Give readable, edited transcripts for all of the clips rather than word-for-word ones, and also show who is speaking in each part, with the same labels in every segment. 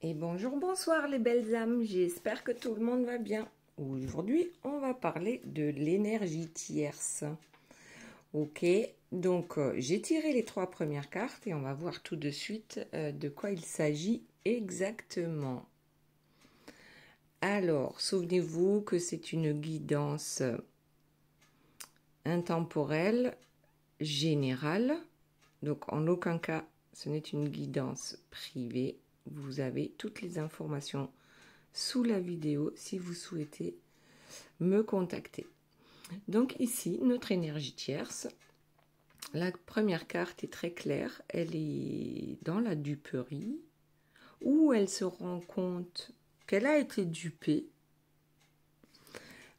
Speaker 1: Et bonjour, bonsoir les belles âmes, j'espère que tout le monde va bien. Aujourd'hui, on va parler de l'énergie tierce. Ok, donc j'ai tiré les 3 premières cartes et on va voir tout de suite de quoi il s'agit exactement. Alors, souvenez-vous que c'est une guidance intemporelle, générale. Donc, en aucun cas, ce n'est une guidance privée. Vous avez toutes les informations sous la vidéo si vous souhaitez me contacter. Donc ici, notre énergie tierce. La première carte est très claire. Elle est dans la duperie où elle se rend compte qu'elle a été dupée.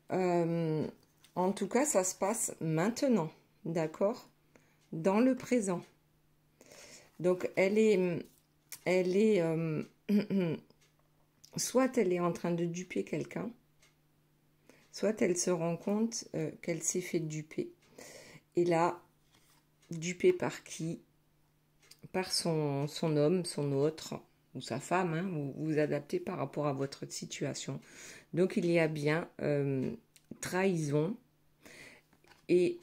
Speaker 1: En tout cas, ça se passe maintenant, d'accord? Dans le présent. Donc, soit elle est en train de duper quelqu'un, soit elle se rend compte qu'elle s'est fait duper. Et là, dupée par qui? Par son homme, son autre, ou sa femme, hein, vous vous adaptez par rapport à votre situation. Donc il y a bien trahison. Et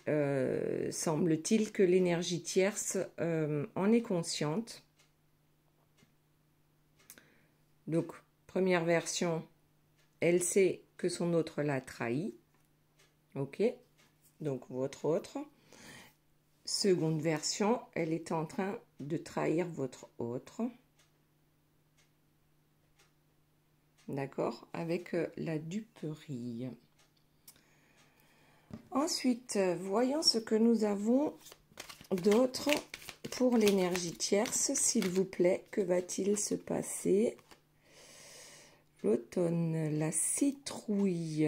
Speaker 1: semble-t-il que l'énergie tierce en est consciente. Donc, première version, elle sait que son autre l'a trahi. Ok, donc votre autre. Seconde version, elle est en train de trahir votre autre. D'accord, avec la duperie. Ensuite, voyons ce que nous avons d'autre pour l'énergie tierce, s'il vous plaît. Que va-t-il se passer? L'automne, la citrouille,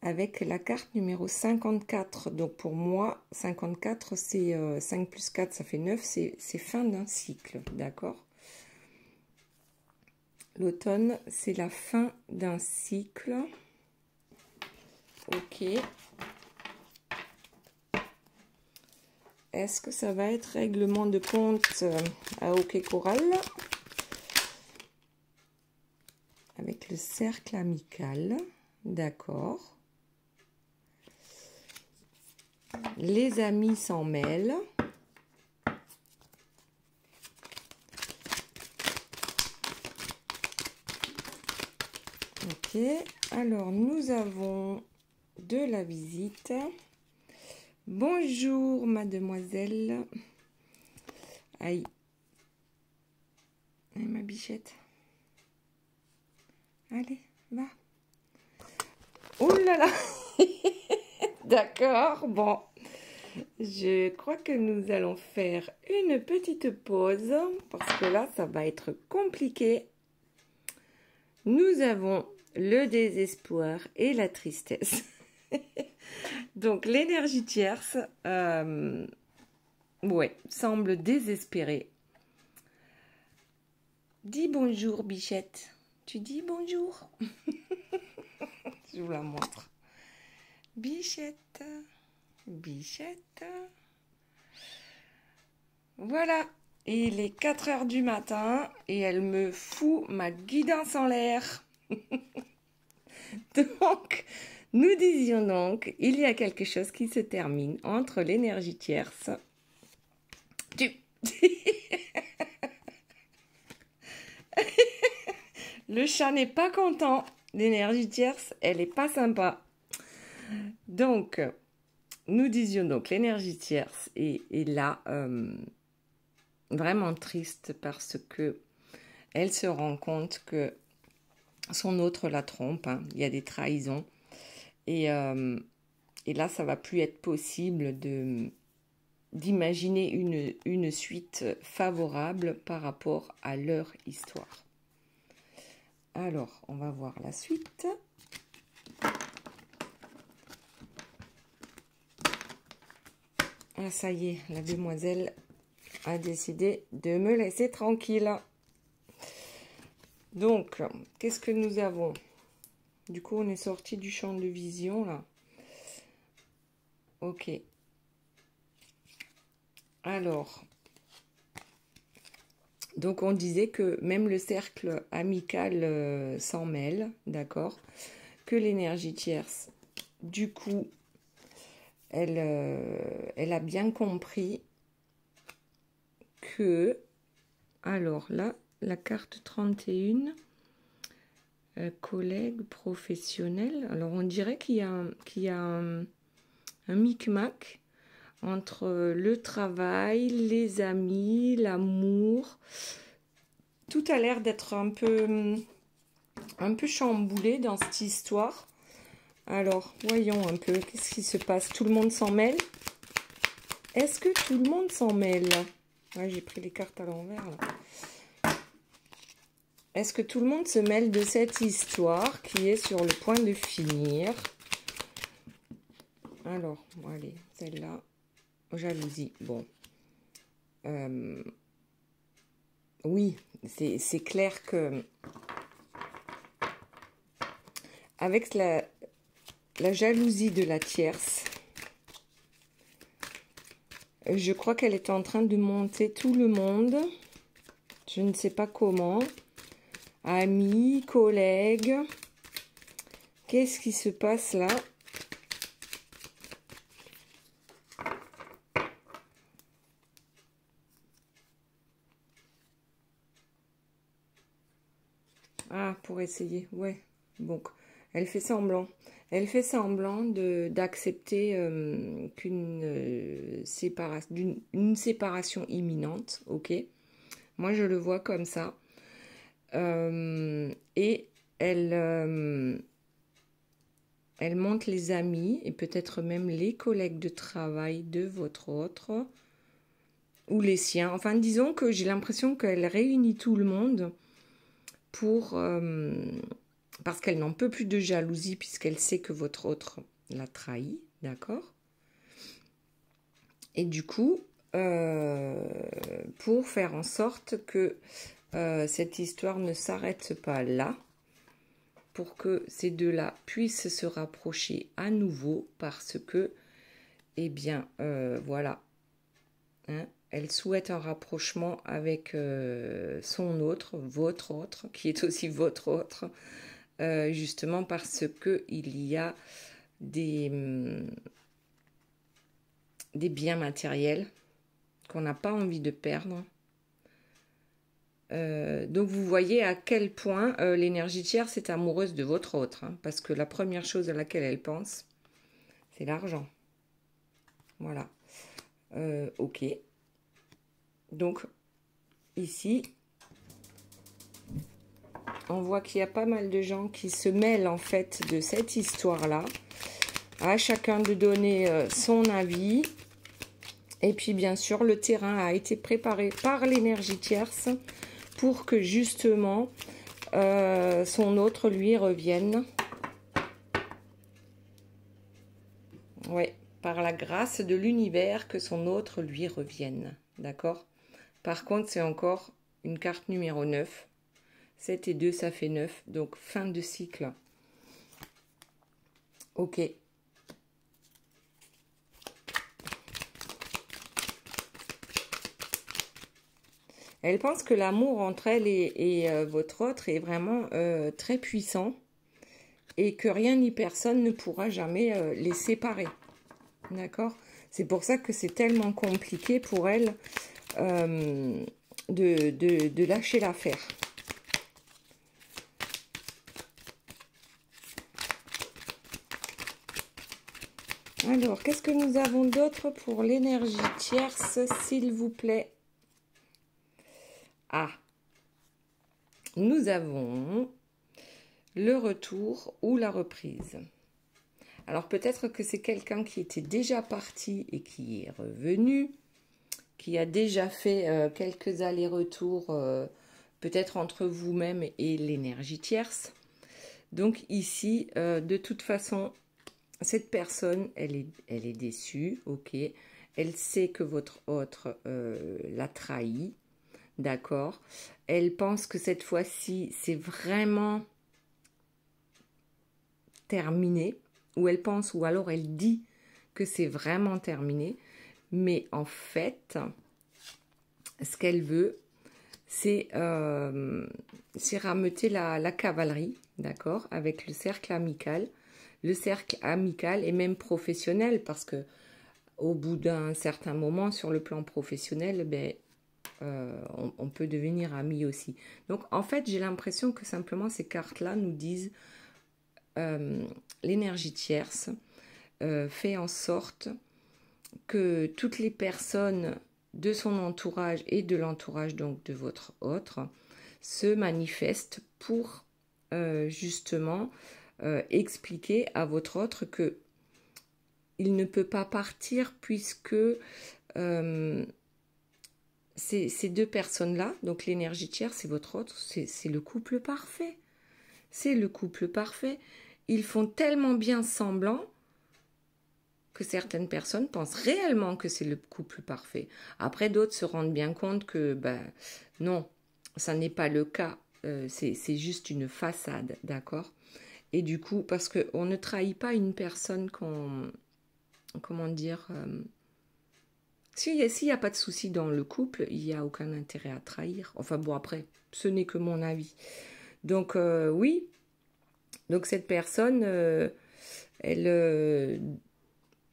Speaker 1: avec la carte numéro 54. Donc pour moi, 54, c'est 5 plus 4, ça fait 9, c'est fin d'un cycle, d'accord? L'automne, c'est la fin d'un cycle. Ok. Est-ce que ça va être règlement de compte à OK Coral? Avec le cercle amical. D'accord. Les amis s'en mêlent. Ok. Alors, nous avons de la visite. Bonjour, mademoiselle. Aïe. Aïe, ma bichette. Allez, va. Oh là là. D'accord, bon. Je crois que nous allons faire une petite pause parce que là, ça va être compliqué. Nous avons le désespoir et la tristesse. Donc, l'énergie tierce, ouais, semble désespérée. Dis bonjour, bichette. Tu dis bonjour? Je vous la montre. Bichette, bichette. Voilà. Et il est 4 heures du matin et elle me fout ma guidance en l'air. Donc, nous disions donc, il y a quelque chose qui se termine entre l'énergie tierce. Le chat n'est pas content. L'énergie tierce, elle n'est pas sympa. Donc, nous disions donc l'énergie tierce est là vraiment triste parce que elle se rend compte que son autre la trompe. Hein. Il y a des trahisons. Et là, ça va plus être possible d'imaginer une suite favorable par rapport à leur histoire. Alors, on va voir la suite. Ah, ça y est, la demoiselle a décidé de me laisser tranquille. Donc, qu'est-ce que nous avons? Du coup, on est sorti du champ de vision, là. Ok. Alors, Donc on disait que même le cercle amical s'en mêle, d'accord? Que l'énergie tierce, du coup, elle a bien compris que... Alors là, la carte 31, collègue professionnel. Alors on dirait qu'il y a un micmac entre le travail, les amis, l'amour. Tout a l'air d'être un peu chamboulé dans cette histoire. Alors, voyons un peu, qu'est-ce qui se passe? Tout le monde s'en mêle? Est-ce que tout le monde s'en mêle? Ouais, j'ai pris les cartes à l'envers, là. Est-ce que tout le monde se mêle de cette histoire qui est sur le point de finir? Alors, bon, allez, celle-là. Jalousie, bon. Oui, c'est clair que avec la jalousie de la tierce, je crois qu'elle est en train de monter tout le monde. Je ne sais pas comment. Amis, collègues. Qu'est-ce qui se passe là? Ah, pour essayer, ouais. Bon, elle fait semblant. Elle fait semblant d'accepter qu'une séparation imminente, ok? Moi, je le vois comme ça. Et elle monte les amis et peut-être même les collègues de travail de votre autre ou les siens. Enfin, disons que j'ai l'impression qu'elle réunit tout le monde pour... parce qu'elle n'en peut plus de jalousie puisqu'elle sait que votre autre l'a trahi, d'accord? Et du coup, pour faire en sorte que cette histoire ne s'arrête pas là, pour que ces deux-là puissent se rapprocher à nouveau parce que, eh bien, voilà, hein, elle souhaite un rapprochement avec son autre, votre autre, qui est aussi votre autre, justement parce que il y a des biens matériels qu'on n'a pas envie de perdre. Donc vous voyez à quel point l'énergie tierce est amoureuse de votre autre, hein, parce que la première chose à laquelle elle pense, c'est l'argent. Voilà. Ok. Donc ici, on voit qu'il y a pas mal de gens qui se mêlent en fait de cette histoire-là, à chacun de donner son avis. Et puis bien sûr, le terrain a été préparé par l'énergie tierce pour que justement son autre lui revienne. Ouais, par la grâce de l'univers, que son autre lui revienne. D'accord? Par contre, c'est encore une carte numéro 9. 7 et 2, ça fait 9. Donc, fin de cycle. Ok. Elle pense que l'amour entre elle et votre autre est vraiment très puissant et que rien ni personne ne pourra jamais les séparer. D'accord? C'est pour ça que c'est tellement compliqué pour elle de lâcher l'affaire. Alors, qu'est-ce que nous avons d'autre pour l'énergie tierce, s'il vous plaît? Ah, nous avons le retour ou la reprise. Alors, peut-être que c'est quelqu'un qui était déjà parti et qui est revenu, qui a déjà fait quelques allers-retours, peut-être entre vous-même et l'énergie tierce. Donc ici, de toute façon, cette personne, elle est déçue, ok. Elle sait que votre autre l'a trahi, d'accord. Elle pense que cette fois-ci, c'est vraiment terminé. Ou elle pense, ou alors elle dit que c'est vraiment terminé. Mais en fait, ce qu'elle veut, c'est rameuter la cavalerie, d'accord, avec le cercle amical. Le cercle amical et même professionnel, parce que au bout d'un certain moment, sur le plan professionnel, ben, on peut devenir amis aussi. Donc, en fait, j'ai l'impression que simplement ces cartes-là nous disent l'énergie tierce fait en sorte que toutes les personnes de son entourage et de l'entourage donc de votre autre se manifestent pour justement expliquer à votre autre que il ne peut pas partir puisque ces deux personnes-là, donc l'énergie tierce, c'est votre autre, c'est le couple parfait. C'est le couple parfait. Ils font tellement bien semblant que certaines personnes pensent réellement que c'est le couple parfait. Après, d'autres se rendent bien compte que ben, non, ça n'est pas le cas. C'est juste une façade, d'accord? Et du coup, parce qu'on ne trahit pas une personne qu'on... Comment dire s'il n'y a pas de souci dans le couple, il n'y a aucun intérêt à trahir. Enfin bon, après, ce n'est que mon avis. Donc oui, donc cette personne, elle...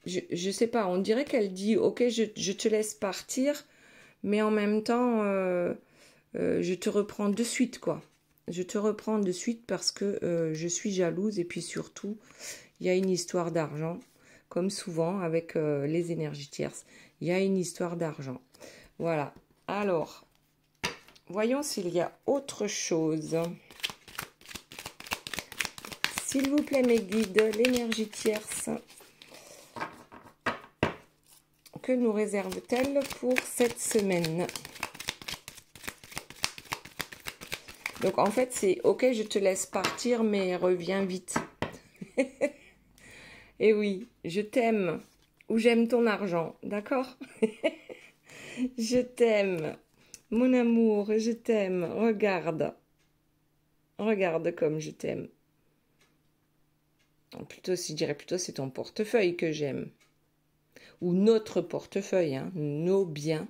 Speaker 1: je sais pas, on dirait qu'elle dit, ok, je te laisse partir, mais en même temps, je te reprends de suite, quoi. Je te reprends de suite parce que je suis jalouse et puis surtout, il y a une histoire d'argent, comme souvent avec les énergies tierces. Il y a une histoire d'argent. Voilà. Alors, voyons s'il y a autre chose. S'il vous plaît, mes guides, l'énergie tierce, que nous réserve-t-elle pour cette semaine? Donc, en fait, c'est « Ok, je te laisse partir, mais reviens vite. » Et oui, je t'aime ou j'aime ton argent, d'accord? Je t'aime, mon amour, je t'aime. Regarde. Regarde comme je t'aime. Plutôt, je dirais plutôt c'est ton portefeuille que j'aime. Ou notre portefeuille, hein, nos biens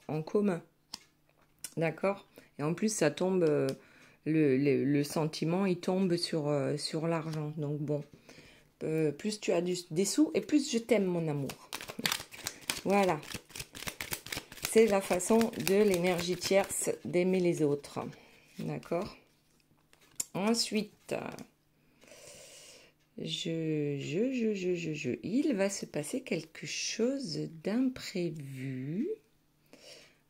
Speaker 1: en commun. D'accord? Et en plus, ça tombe, le sentiment, il tombe sur l'argent. Donc bon, plus tu as des sous et plus je t'aime, mon amour. Voilà. C'est la façon de l'énergie tierce d'aimer les autres. D'accord? Ensuite, il va se passer quelque chose d'imprévu.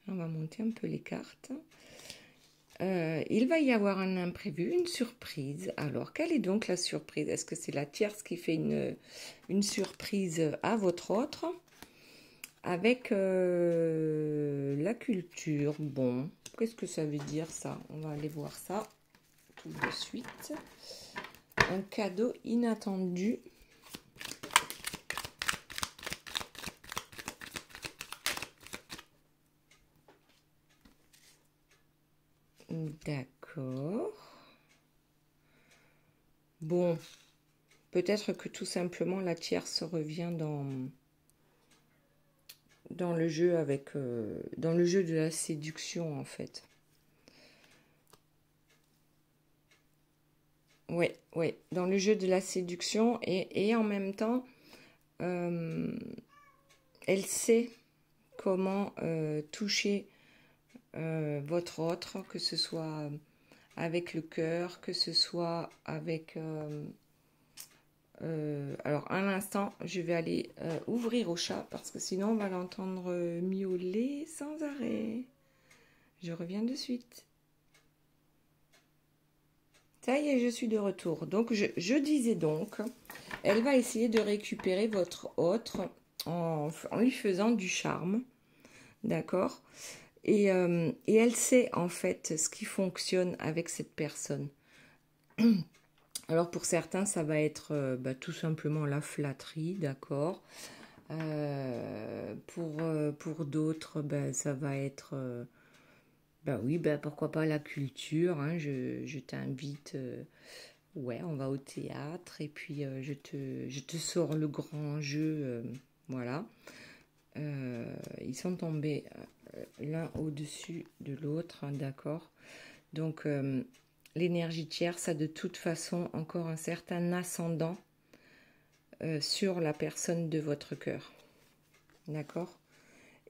Speaker 1: On va monter un peu les cartes. Il va y avoir un imprévu, une surprise. Alors, quelle est donc la surprise? Est-ce que c'est la tierce qui fait une surprise à votre autre? Avec la culture. Bon, qu'est-ce que ça veut dire ça? On va aller voir ça tout de suite. Un cadeau inattendu. D'accord. Bon, peut-être que tout simplement la tierce revient dans le jeu avec dans le jeu de la séduction en fait. Ouais, dans le jeu de la séduction et en même temps, elle sait comment toucher votre autre, que ce soit avec le cœur, que ce soit avec... alors, un instant, je vais aller ouvrir au chat parce que sinon, on va l'entendre miauler sans arrêt. Je reviens de suite. Ça y est, je suis de retour. Donc, je disais donc, elle va essayer de récupérer votre autre en lui faisant du charme. D'accord ? Et elle sait en fait ce qui fonctionne avec cette personne. Alors pour certains, ça va être tout simplement la flatterie, d'accord. Pour d'autres, ça va être, oui, pourquoi pas la culture. Hein, je t'invite, ouais, on va au théâtre et puis je te sors le grand jeu, voilà. Ils sont tombés l'un au-dessus de l'autre, d'accord. Donc, l'énergie tierce a de toute façon encore un certain ascendant sur la personne de votre cœur. D'accord?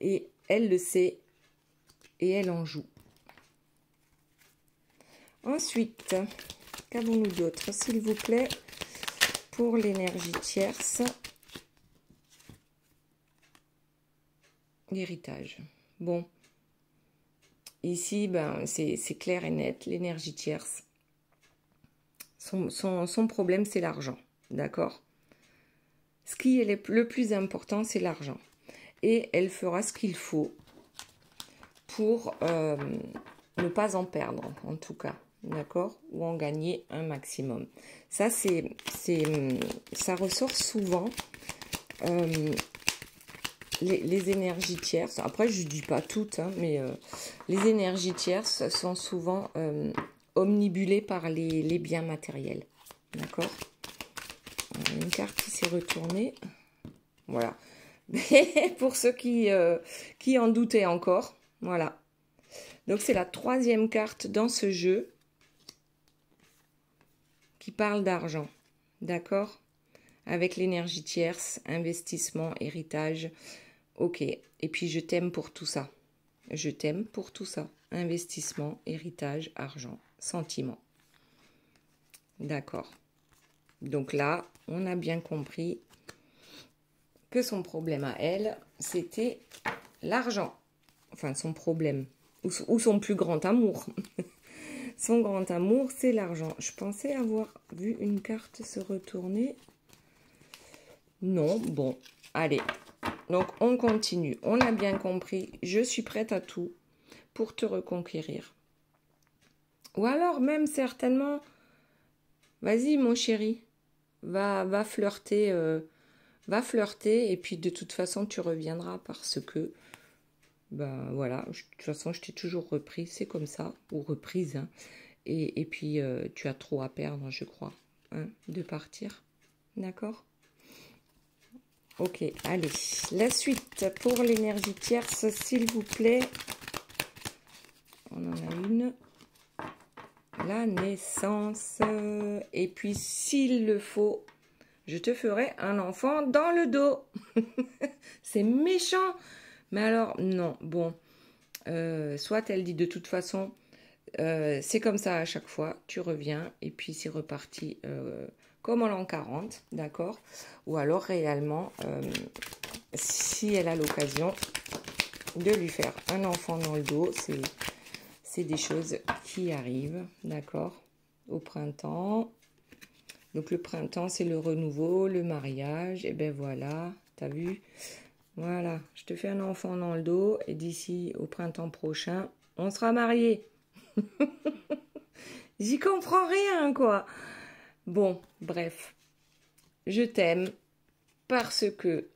Speaker 1: Et elle le sait et elle en joue. Ensuite, qu'avons-nous d'autre, s'il vous plaît, pour l'énergie tierce? L'héritage. Bon, ici, ben, c'est clair et net, l'énergie tierce. Son problème, c'est l'argent, d'accord? Ce qui est le plus important, c'est l'argent. Et elle fera ce qu'il faut pour ne pas en perdre, en tout cas, d'accord? Ou en gagner un maximum. Ça, ça ressort souvent. Les énergies tierces, après je ne dis pas toutes, hein, mais les énergies tierces sont souvent omnibulées par les biens matériels. D'accord? Une carte qui s'est retournée. Voilà. Mais pour ceux qui en doutaient encore, voilà. Donc c'est la troisième carte dans ce jeu qui parle d'argent. D'accord? Avec l'énergie tierce, investissement, héritage. Ok. Et puis je t'aime pour tout ça. Je t'aime pour tout ça. Investissement, héritage, argent, sentiment. D'accord. Donc là, on a bien compris que son problème à elle, c'était l'argent. Enfin, son problème. Ou son plus grand amour. Son grand amour, c'est l'argent. Je pensais avoir vu une carte se retourner. Non, bon, allez. Donc, on continue. On a bien compris. Je suis prête à tout pour te reconquérir. Ou alors, même certainement, vas-y, mon chéri, va flirter. Va flirter et puis de toute façon, tu reviendras parce que, ben voilà, de toute façon, je t'ai toujours repris. C'est comme ça, ou reprise. Hein. Et puis, tu as trop à perdre, je crois, hein, de partir. D'accord ? Ok, allez. La suite pour l'énergie tierce, s'il vous plaît. On en a une. La naissance. Et puis, s'il le faut, je te ferai un enfant dans le dos. C'est méchant. Mais alors, non. Bon. Soit elle dit de toute façon, c'est comme ça à chaque fois. Tu reviens et puis c'est reparti comme en l'an 40. D'accord ? Ou alors réellement, si elle a l'occasion de lui faire un enfant dans le dos, c'est des choses qui arrivent. D'accord ? Au printemps. Donc le printemps, c'est le renouveau, le mariage. Et ben voilà, t'as vu ? Voilà, je te fais un enfant dans le dos et d'ici au printemps prochain, on sera mariés. J'y comprends rien, quoi. Bon, bref, je t'aime parce que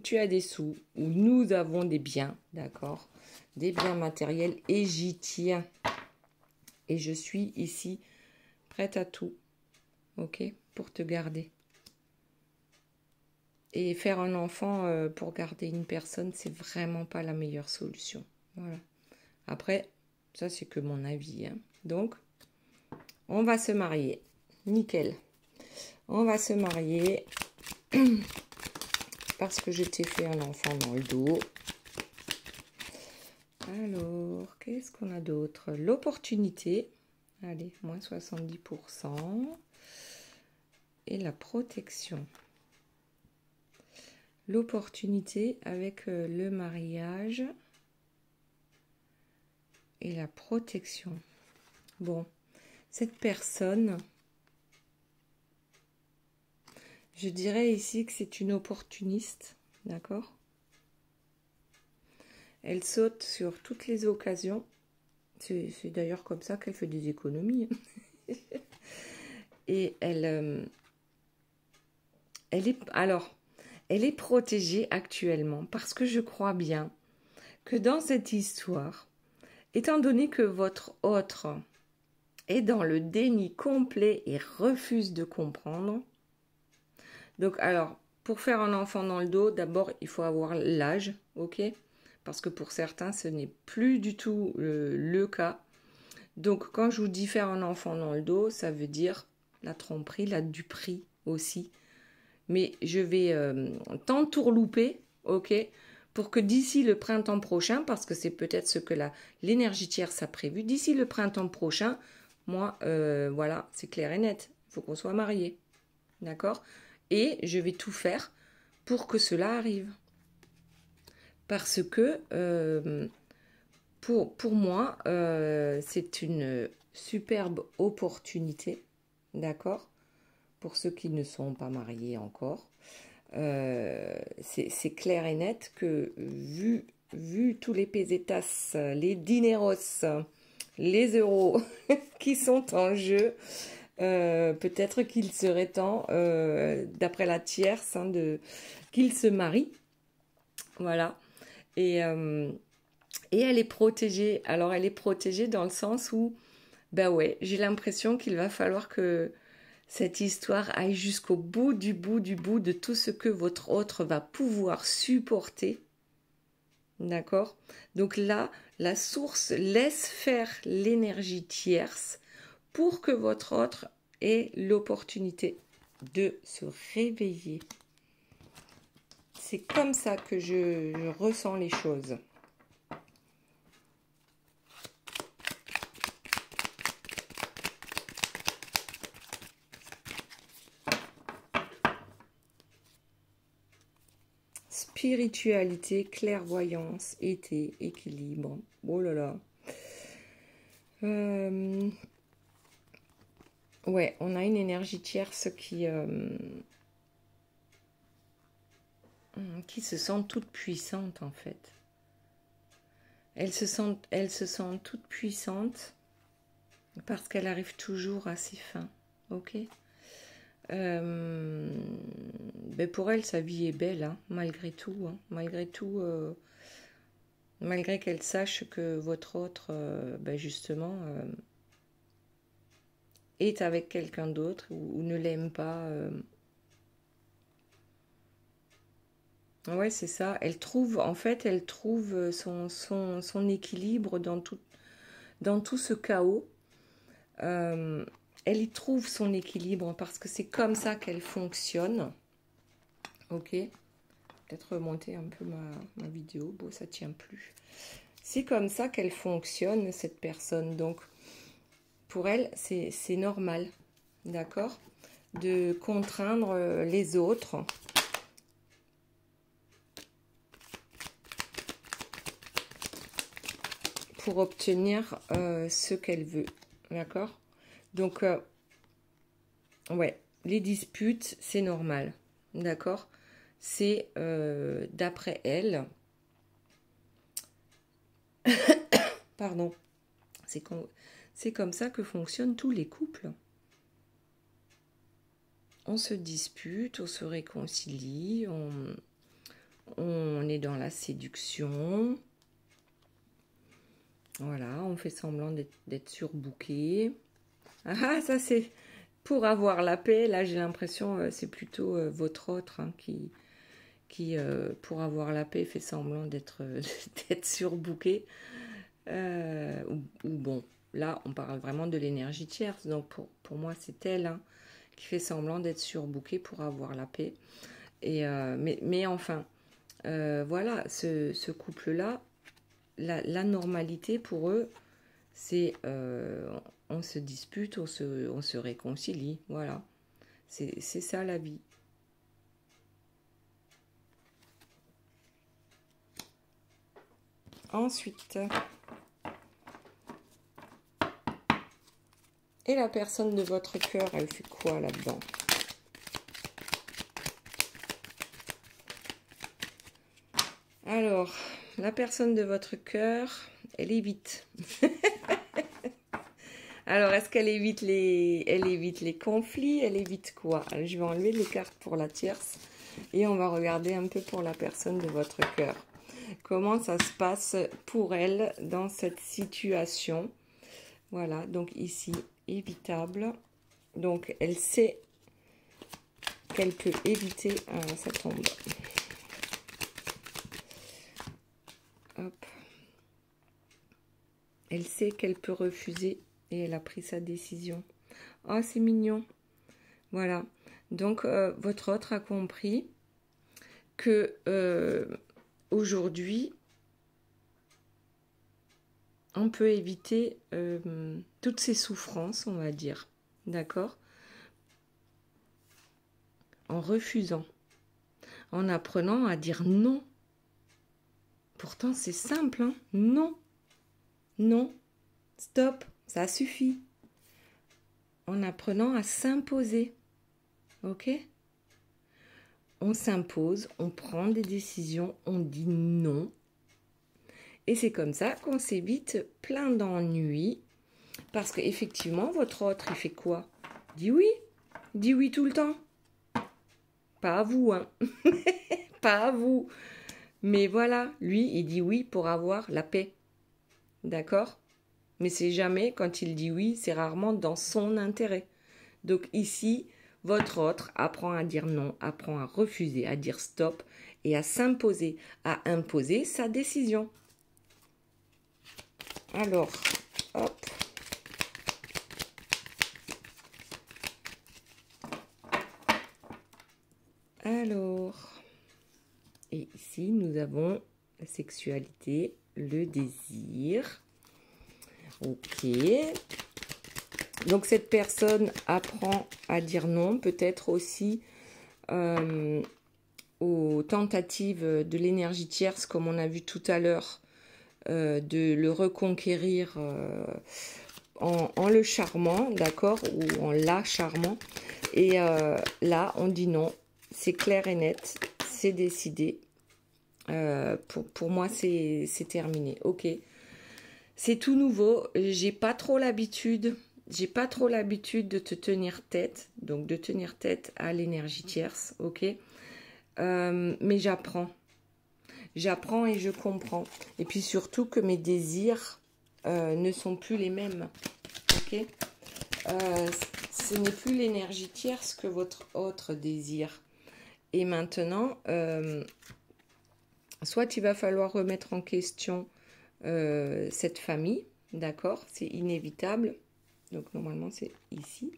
Speaker 1: tu as des sous ou nous avons des biens, d'accord ? Des biens matériels et j'y tiens. Et je suis ici prête à tout, ok ? Pour te garder. Et faire un enfant pour garder une personne, c'est vraiment pas la meilleure solution. Voilà. Après, ça c'est que mon avis. Hein. Donc, on va se marier. Nickel. On va se marier parce que je t'ai fait un enfant dans le dos. Alors, qu'est-ce qu'on a d'autre? L'opportunité. Allez, moins 70%. Et la protection. L'opportunité avec le mariage et la protection. Bon, cette personne, je dirais ici que c'est une opportuniste, d'accord ? Elle saute sur toutes les occasions. C'est d'ailleurs comme ça qu'elle fait des économies. Et elle est protégée actuellement parce que je crois bien que dans cette histoire, étant donné que votre autre est dans le déni complet et refuse de comprendre, donc alors, Pour faire un enfant dans le dos, d'abord, il faut avoir l'âge, ok? Parce que pour certains, ce n'est plus du tout le cas. Donc, quand je vous dis faire un enfant dans le dos, ça veut dire la tromperie, la duperie aussi. Mais je vais t'entourlouper, ok? Pour que d'ici le printemps prochain, parce que c'est peut-être ce que l'énergie tierce a prévu, d'ici le printemps prochain, moi, voilà, c'est clair et net. Il faut qu'on soit mariés. D'accord? Et je vais tout faire pour que cela arrive. Parce que pour moi, c'est une superbe opportunité. D'accord? Pour ceux qui ne sont pas mariés encore. C'est clair et net que vu tous les pesetas, les dineros, les euros qui sont en jeu, peut-être qu'il serait temps, d'après la tierce, hein, qu'il se marie. Voilà. Et elle est protégée. Alors, elle est protégée dans le sens où, ben ouais, j'ai l'impression qu'il va falloir que cette histoire aille jusqu'au bout de tout ce que votre autre va pouvoir supporter. D'accord? Donc là, la source laisse faire l'énergie tierce pour que votre autre ait l'opportunité de se réveiller. C'est comme ça que je ressens les choses. Spiritualité, clairvoyance, été, équilibre. Oh là là. Ouais, on a une énergie tierce qui se sent toute puissante en fait. Elle se sent toute puissante parce qu'elle arrive toujours à ses fins. Ok. Ben pour elle, sa vie est belle, hein, malgré tout. Hein, malgré tout, malgré qu'elle sache que votre autre, ben justement, est avec quelqu'un d'autre ou ne l'aime pas. Ouais, c'est ça. Elle trouve, en fait, elle trouve son équilibre dans tout ce chaos. Elle y trouve son équilibre parce que c'est comme ça qu'elle fonctionne. Ok. Peut-être remonter un peu ma vidéo. Bon, ça tient plus. C'est comme ça qu'elle fonctionne, cette personne. Donc, pour elle, c'est normal. D'accord? De contraindre les autres. Pour obtenir ce qu'elle veut. D'accord? Donc, ouais, les disputes, c'est normal. D'accord? C'est, d'après elle, pardon, c'est comme ça que fonctionnent tous les couples. On se dispute, on se réconcilie, on est dans la séduction. Voilà, on fait semblant d'être surbooké. Ah, ça c'est pour avoir la paix. Là, j'ai l'impression c'est plutôt votre autre hein, qui pour avoir la paix, fait semblant d'être surbooké. Ou bon, là, on parle vraiment de l'énergie tierce. Donc, pour moi, c'est elle hein, qui fait semblant d'être surbookée pour avoir la paix. Et, mais enfin, voilà, ce couple-là, la normalité pour eux, c'est on se dispute, on se réconcilie. Voilà, c'est ça la vie. Ensuite, et la personne de votre cœur, elle fait quoi là-dedans? Alors, la personne de votre cœur, elle évite. Alors, est-ce qu'elle évite les conflits? Elle évite quoi? Alors, je vais enlever les cartes pour la tierce et on va regarder un peu pour la personne de votre cœur. Comment ça se passe pour elle dans cette situation? Voilà, donc ici, évitable. Donc, elle sait qu'elle peut éviter. Ça tombe. Hop. Elle sait qu'elle peut refuser et elle a pris sa décision. Oh, c'est mignon. Voilà. Donc, votre autre a compris que aujourd'hui, on peut éviter toutes ces souffrances, on va dire. D'accord? En refusant. En apprenant à dire non. Pourtant, c'est simple, hein? Non. Non. Stop. Ça suffit. En apprenant à s'imposer. Ok? On s'impose, on prend des décisions, on dit non. Et c'est comme ça qu'on s'évite plein d'ennuis. Parce qu'effectivement, votre autre, il fait quoi? Dit oui. Dit oui tout le temps. Pas à vous, hein. Pas à vous. Mais voilà, lui, il dit oui pour avoir la paix. D'accord? Mais c'est jamais, quand il dit oui, c'est rarement dans son intérêt. Donc ici, votre autre apprend à dire non, apprend à refuser, à dire stop et à s'imposer, à imposer sa décision. Alors, hop. Alors, et ici, nous avons la sexualité, le désir. Ok. Donc, cette personne apprend à dire non, peut-être aussi aux tentatives de l'énergie tierce, comme on a vu tout à l'heure, de le reconquérir en le charmant, d'accord, ou en la charmant. Et là, on dit non, c'est clair et net, c'est décidé. Pour moi, c'est terminé. Ok, c'est tout nouveau. J'ai pas trop l'habitude de te tenir tête, donc de tenir tête à l'énergie tierce, ok. Mais j'apprends et je comprends. Et puis surtout que mes désirs ne sont plus les mêmes, ok. Ce n'est plus l'énergie tierce que votre autre désir. Et maintenant, soit il va falloir remettre en question cette famille, d'accord, c'est inévitable. Donc normalement c'est ici.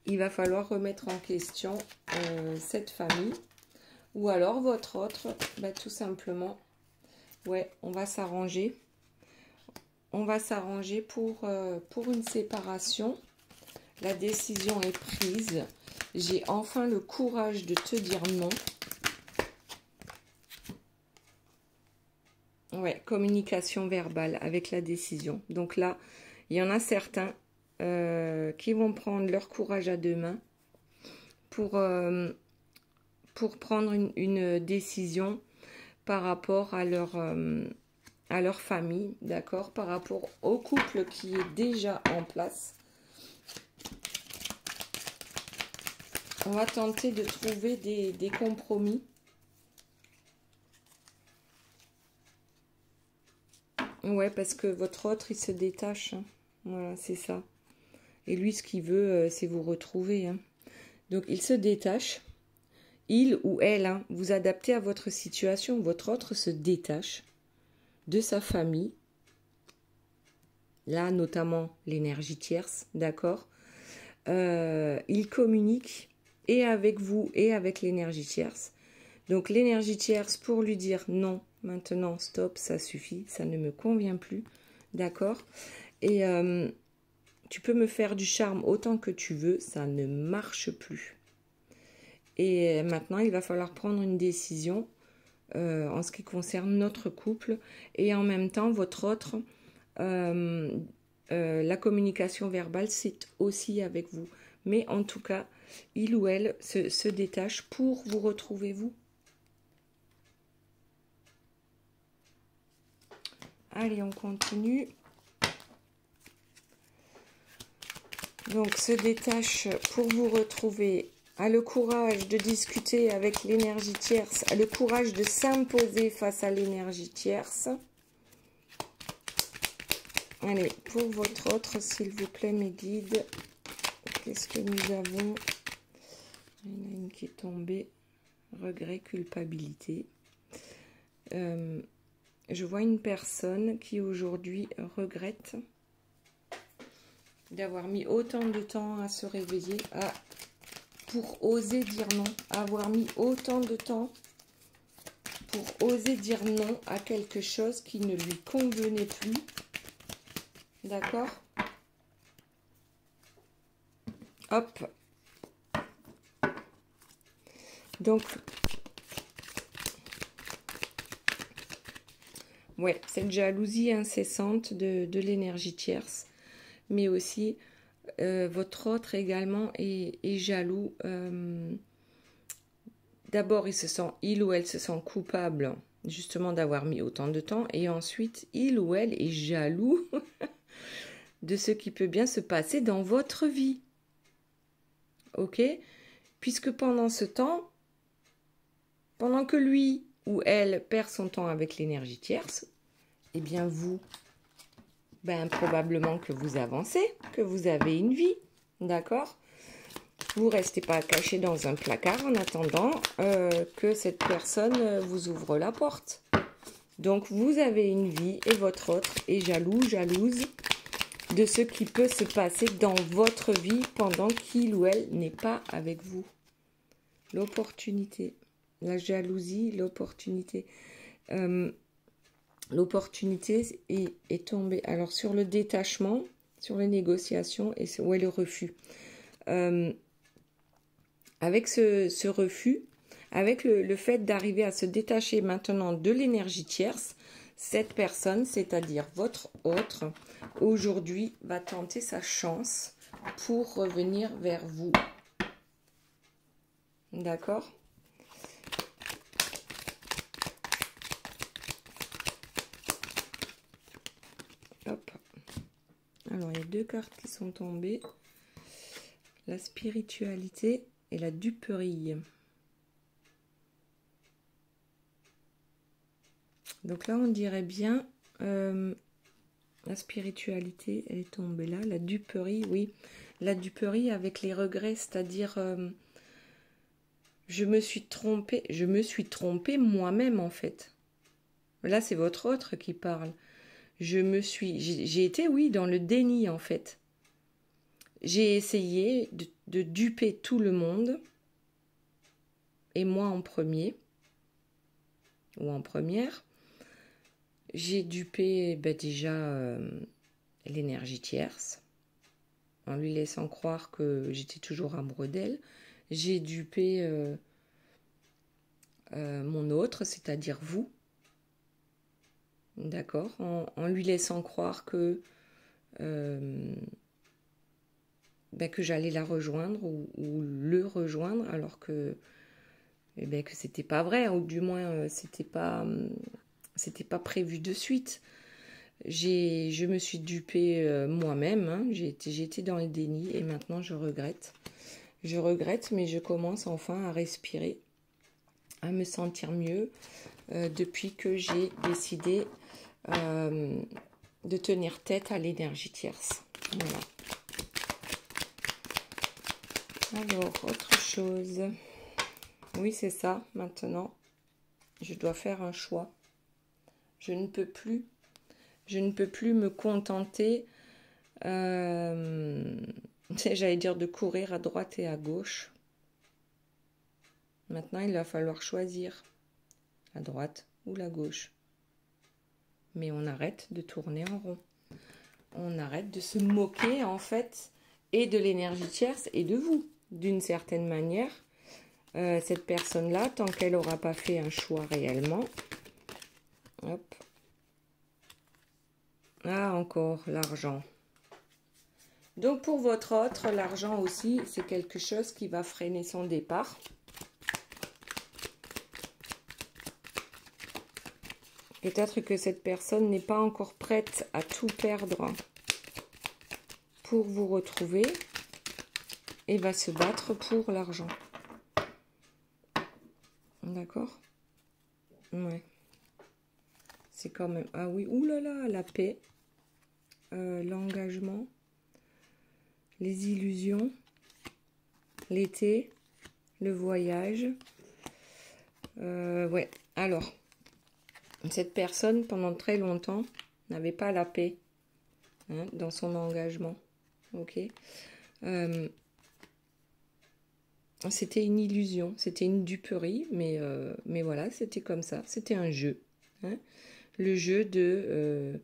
Speaker 1: Il va falloir remettre en question cette famille. Ou alors votre autre, bah, tout simplement, ouais, on va s'arranger. On va s'arranger pour une séparation. La décision est prise. J'ai enfin le courage de te dire non. Ouais, communication verbale avec la décision. Donc là, il y en a certains qui vont prendre leur courage à deux mains pour prendre une décision par rapport à leur famille, d'accord, par rapport au couple qui est déjà en place. On va tenter de trouver des compromis. Ouais, parce que votre autre, il se détache. Hein. Voilà, c'est ça. Et lui, ce qu'il veut, c'est vous retrouver. Hein. Donc, il se détache. Il ou elle, hein, vous adaptez à votre situation. Votre autre se détache de sa famille. Là, notamment, l'énergie tierce, d'accord. Il communique et avec vous et avec l'énergie tierce. Donc, l'énergie tierce pour lui dire non, maintenant, stop, ça suffit, ça ne me convient plus, d'accord. Et tu peux me faire du charme autant que tu veux, ça ne marche plus. Et maintenant, il va falloir prendre une décision en ce qui concerne notre couple. Et en même temps, votre autre, la communication verbale, c'est aussi avec vous. Mais en tout cas, il ou elle se détache pour vous retrouver, vous. Allez, on continue. Donc, se détache pour vous retrouver, a le courage de discuter avec l'énergie tierce, a le courage de s'imposer face à l'énergie tierce. Allez, pour votre autre, s'il vous plaît, mes guides, qu'est-ce que nous avons? Il y en a une qui est tombée. Regret, culpabilité. Je vois une personne qui aujourd'hui regrette d'avoir mis autant de temps à se réveiller, pour oser dire non, avoir mis autant de temps pour oser dire non à quelque chose qui ne lui convenait plus. D'accord? Hop. Donc, ouais, cette jalousie incessante de l'énergie tierce, mais aussi votre autre également est jaloux. D'abord, il ou elle se sent coupable justement d'avoir mis autant de temps, et ensuite, il ou elle est jaloux de ce qui peut bien se passer dans votre vie. Ok? Puisque pendant ce temps, pendant que lui ou elle perd son temps avec l'énergie tierce, eh bien vous, probablement que vous avancez, que vous avez une vie, d'accord? Vous ne restez pas caché dans un placard en attendant que cette personne vous ouvre la porte. Donc vous avez une vie et votre autre est jaloux, jalouse de ce qui peut se passer dans votre vie pendant qu'il ou elle n'est pas avec vous. L'opportunité, la jalousie, l'opportunité. L'opportunité est tombée. Alors sur le détachement, sur les négociations et le refus. Avec ce refus, avec le fait d'arriver à se détacher maintenant de l'énergie tierce, cette personne, c'est-à-dire votre autre, aujourd'hui va tenter sa chance pour revenir vers vous. D'accord ? Hop. Alors, il y a deux cartes qui sont tombées. La spiritualité et la duperie. Donc là, on dirait bien la spiritualité, elle est tombée là. La duperie, oui. La duperie avec les regrets, c'est-à-dire je me suis trompée moi-même en fait. Là, c'est votre autre qui parle. J'ai été, oui, dans le déni en fait. J'ai essayé de duper tout le monde, et moi en premier, ou en première. J'ai dupé déjà l'énergie tierce, en lui laissant croire que j'étais toujours amoureux d'elle. J'ai dupé mon autre, c'est-à-dire vous, d'accord, en lui laissant croire que j'allais la rejoindre ou le rejoindre, alors que que c'était pas vrai, ou du moins c'était pas prévu de suite. Je me suis dupée moi-même, hein. J'ai été dans le déni et maintenant je regrette. Je regrette, mais je commence enfin à respirer, à me sentir mieux depuis que j'ai décidé de tenir tête à l'énergie tierce. Voilà. Alors, autre chose. Oui, c'est ça, maintenant. Je dois faire un choix. Je ne peux plus me contenter, j'allais dire, de courir à droite et à gauche. Maintenant, il va falloir choisir la droite ou la gauche. Mais on arrête de tourner en rond. On arrête de se moquer, en fait, et de l'énergie tierce et de vous, d'une certaine manière. Cette personne-là, tant qu'elle n'aura pas fait un choix réellement. Hop. Ah, encore l'argent. Donc, pour votre autre, l'argent aussi, c'est quelque chose qui va freiner son départ. Peut-être que cette personne n'est pas encore prête à tout perdre pour vous retrouver et va se battre pour l'argent. D'accord ? Ouais. C'est quand même... Ah oui, oulala, la paix, l'engagement, les illusions, l'été, le voyage. Ouais, alors, cette personne, pendant très longtemps, n'avait pas la paix hein, dans son engagement. Ok. C'était une illusion, c'était une duperie, mais voilà, c'était comme ça. C'était un jeu. Hein. Le jeu de...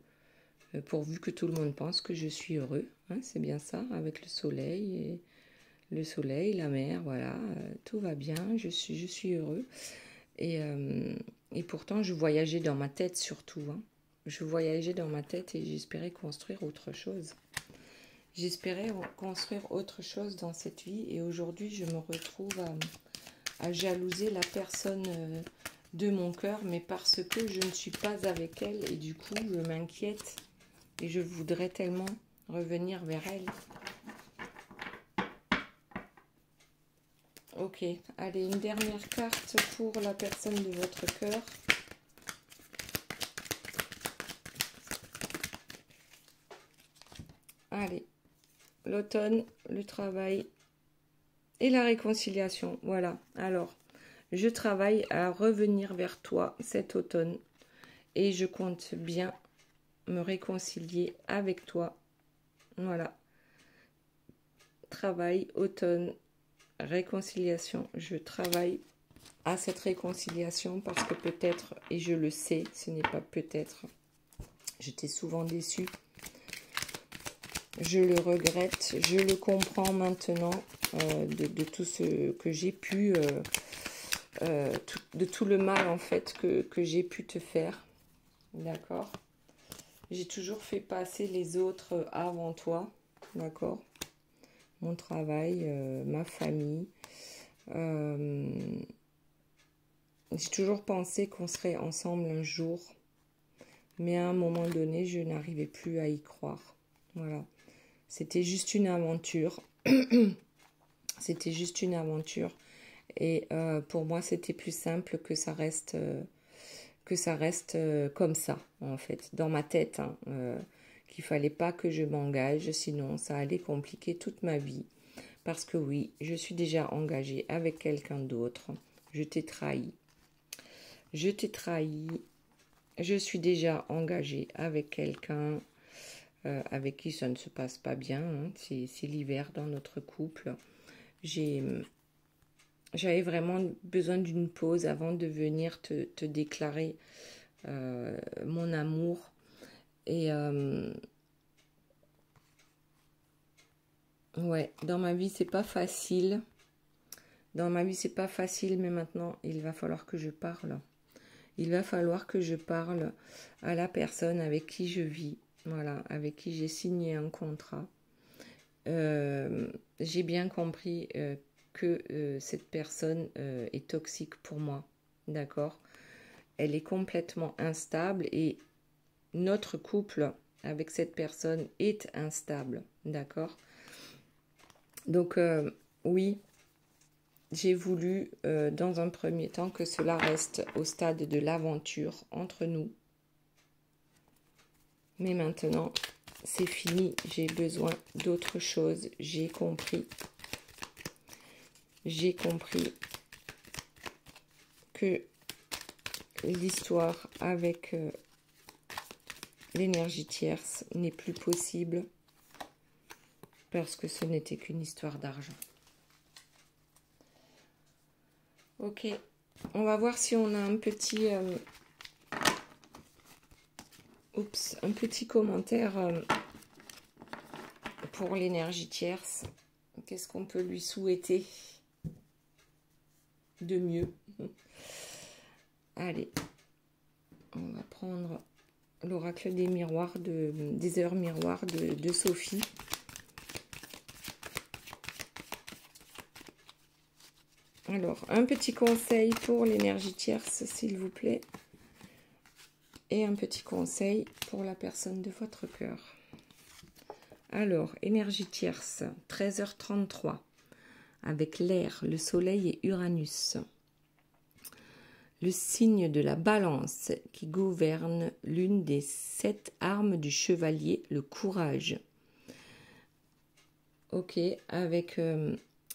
Speaker 1: pourvu que tout le monde pense que je suis heureux. Hein, c'est bien ça, avec le soleil, la mer, voilà. Tout va bien, je suis heureux. Et pourtant, je voyageais dans ma tête surtout. Hein. Je voyageais dans ma tête et j'espérais construire autre chose. J'espérais construire autre chose dans cette vie. Et aujourd'hui, je me retrouve à jalouser la personne de mon cœur, mais parce que je ne suis pas avec elle. Et du coup, je m'inquiète. Et je voudrais tellement revenir vers elle. Ok, allez, une dernière carte pour la personne de votre cœur. Allez, l'automne, le travail et la réconciliation. Voilà, alors, je travaille à revenir vers toi cet automne et je compte bien me réconcilier avec toi. Voilà, travail, automne, réconciliation. Je travaille à cette réconciliation parce que peut-être, et je le sais, ce n'est pas peut-être, je t'ai souvent déçu. Je le regrette, je le comprends maintenant de tout ce que j'ai pu, de tout le mal en fait que j'ai pu te faire. D'accord? J'ai toujours fait passer les autres avant toi. D'accord? Mon travail, ma famille. J'ai toujours pensé qu'on serait ensemble un jour. Mais à un moment donné, je n'arrivais plus à y croire. Voilà. C'était juste une aventure. C'était juste une aventure. Et pour moi, c'était plus simple que ça reste, comme ça, en fait, dans ma tête. Hein, qu'il fallait pas que je m'engage, sinon ça allait compliquer toute ma vie. Parce que oui, je suis déjà engagée avec quelqu'un d'autre. Je t'ai trahi. Je t'ai trahi. Je suis déjà engagée avec quelqu'un avec qui ça ne se passe pas bien. Hein. C'est l'hiver dans notre couple. J'avais vraiment besoin d'une pause avant de venir te déclarer mon amour. Et ouais, dans ma vie, c'est pas facile. Dans ma vie, c'est pas facile, mais maintenant, il va falloir que je parle. Il va falloir que je parle à la personne avec qui je vis. Voilà, avec qui j'ai signé un contrat. J'ai bien compris que cette personne est toxique pour moi, d'accord? Elle est complètement instable et notre couple avec cette personne est instable, d'accord? Donc oui, j'ai voulu dans un premier temps que cela reste au stade de l'aventure entre nous. Mais maintenant, c'est fini, j'ai besoin d'autre chose, j'ai compris. J'ai compris que l'histoire avec l'énergie tierce n'est plus possible parce que ce n'était qu'une histoire d'argent. Ok, on va voir si on a un petit... un petit commentaire pour l'énergie tierce. Qu'est-ce qu'on peut lui souhaiter de mieux? Allez, on va prendre l'oracle des miroirs, des heures miroirs de Sophie. Alors, un petit conseil pour l'énergie tierce, s'il vous plaît. Et un petit conseil pour la personne de votre cœur. Alors, énergie tierce, 13h33, avec l'air, le soleil et Uranus. Le signe de la balance qui gouverne l'une des 7 armes du chevalier, le courage. Ok, avec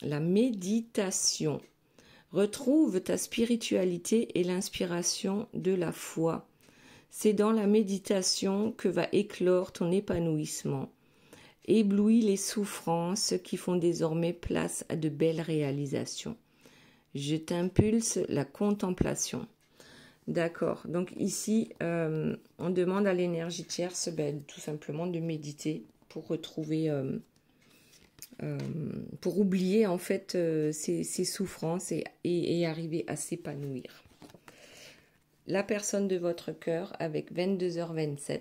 Speaker 1: la méditation. Retrouve ta spiritualité et l'inspiration de la foi. C'est dans la méditation que va éclore ton épanouissement. Éblouis les souffrances qui font désormais place à de belles réalisations. Je t'impulse la contemplation. D'accord, donc ici, on demande à l'énergie tierce tout simplement de méditer pour retrouver, pour oublier en fait ses souffrances et arriver à s'épanouir. La personne de votre cœur avec 22h27,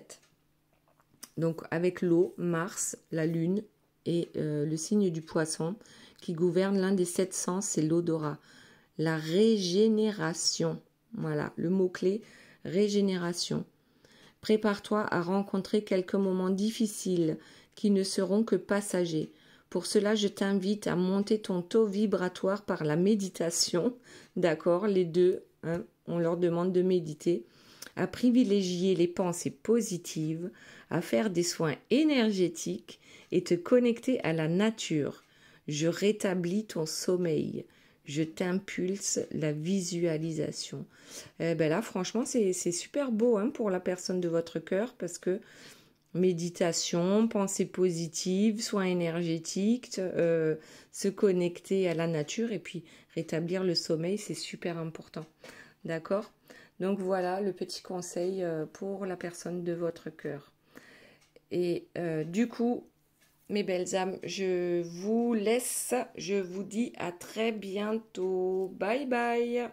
Speaker 1: donc avec l'eau, Mars, la Lune et le signe du Poisson qui gouverne l'un des 7 sens, c'est l'odorat. La régénération. Voilà, le mot-clé, régénération. Prépare-toi à rencontrer quelques moments difficiles qui ne seront que passagers. Pour cela, je t'invite à monter ton taux vibratoire par la méditation. D'accord, les deux, hein, on leur demande de méditer. À privilégier les pensées positives, à faire des soins énergétiques et te connecter à la nature. Je rétablis ton sommeil. Je t'impulse la visualisation. Là, franchement, c'est super beau hein, pour la personne de votre cœur parce que méditation, pensée positive, soins énergétiques, se connecter à la nature et puis rétablir le sommeil, c'est super important. D'accord ? Donc voilà le petit conseil pour la personne de votre cœur. Et du coup, mes belles âmes, je vous laisse. Je vous dis à très bientôt. Bye bye.